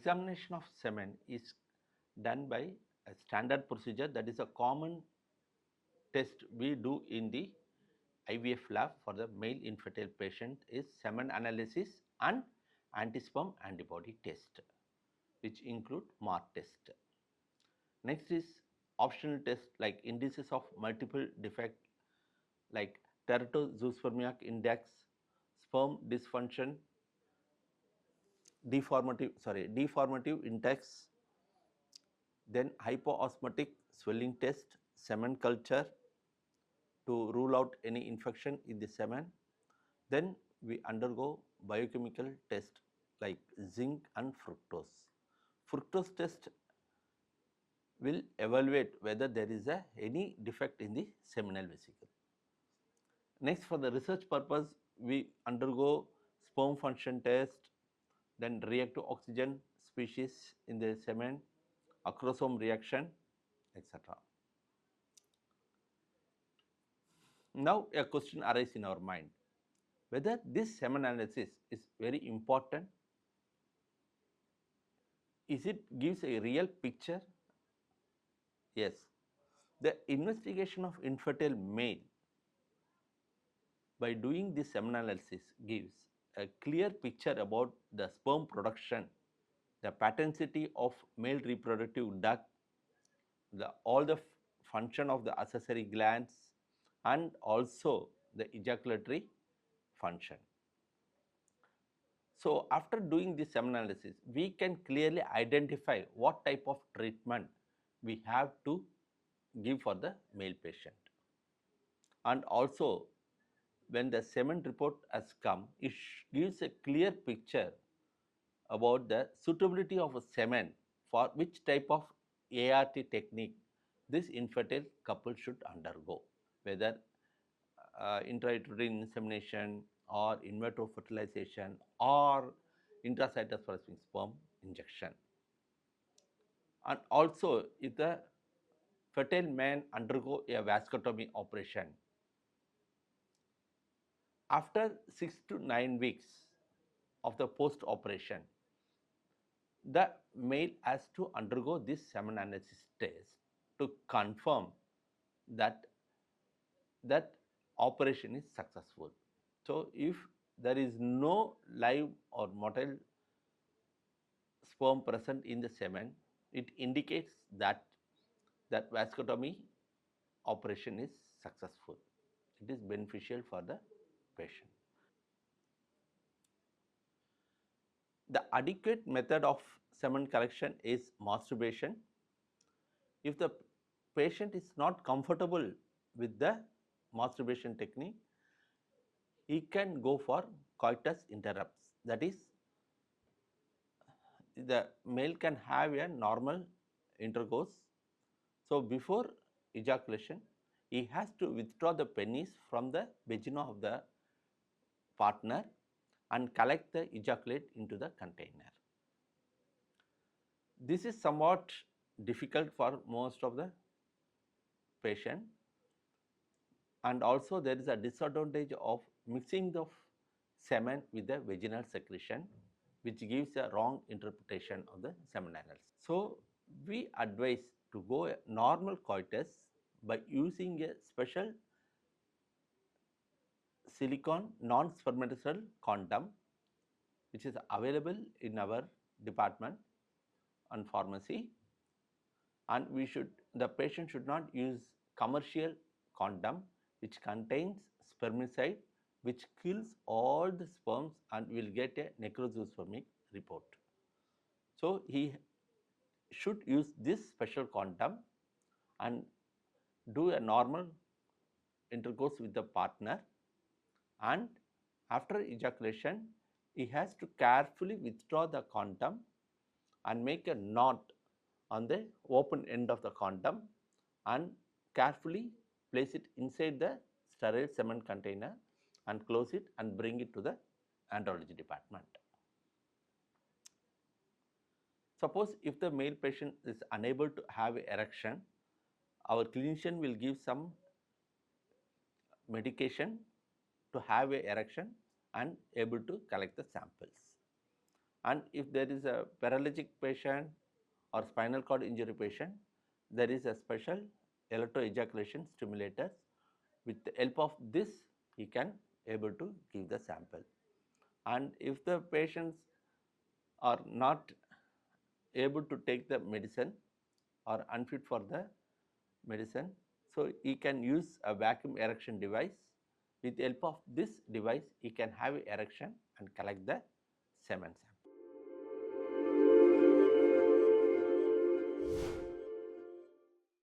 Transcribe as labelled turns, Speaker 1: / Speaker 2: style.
Speaker 1: examination of semen is done by a standard procedure, that is a common test we do in the IVF lab for the male infertile patient is semen analysis and anti-sperm antibody test, which include MART test. Next is optional test like indices of multiple defect like teratozoospermic index, sperm dysfunction, deformative index, then hypoosmotic swelling test, semen culture to rule out any infection in the semen. Then we undergo biochemical test like zinc and fructose. Fructose test will evaluate whether there is any defect in the seminal vesicle. Next, for the research purpose, we undergo sperm function test, then reactive oxygen species in the semen, acrosome reaction, etc. Now, a question arises in our mind whether this semen analysis is very important. Is it gives a real picture? Yes. The investigation of infertile male by doing this semen analysis gives a clear picture about the sperm production, the patency of male reproductive duct, all the function of the accessory glands, and also the ejaculatory function. So, after doing this semen analysis, we can clearly identify what type of treatment we have to give for the male patient. And also, when the semen report has come, it gives a clear picture about the suitability of a semen for which type of ART technique this infertile couple should undergo, whether intrauterine insemination or in vitro fertilization or intracytoplasmic sperm injection. And also, if the fertile man undergo a vasectomy operation, after 6 to 9 weeks of the post operation, the male has to undergo this semen analysis test to confirm that that operation is successful. So, if there is no live or motile sperm present in the semen, it indicates that that vasectomy operation is successful. It is beneficial for the patient. The adequate method of semen collection is masturbation. If the patient is not comfortable with the masturbation technique, he can go for coitus interruptus. That is, the male can have a normal intercourse. So, before ejaculation, he has to withdraw the penis from the vagina of the partner and collect the ejaculate into the container. This is somewhat difficult for most of the patient, and also there is a disadvantage of mixing the semen with the vaginal secretion, which gives a wrong interpretation of the semen analysis. So, we advise to go a normal coitus by using a special silicone non-spermidocell condom, which is available in our department and pharmacy, and the patient should not use commercial condom which contains spermicide, which kills all the sperms and will get a necrozoospermic report. So, he should use this special condom and do a normal intercourse with the partner, and after ejaculation he has to carefully withdraw the condom and make a knot on the open end of the condom and carefully place it inside the sterile semen container and close it and bring it to the andrology department. Suppose if the male patient is unable to have erection, our clinician will give some medication to have a erection and able to collect the samples. And if there is a paralytic patient or spinal cord injury patient, there is a special electroejaculation stimulator. With the help of this, he can able to give the sample. And if the patients are not able to take the medicine or unfit for the medicine, so he can use a vacuum erection device. With the help of this device, he can have erection and collect the semen sample.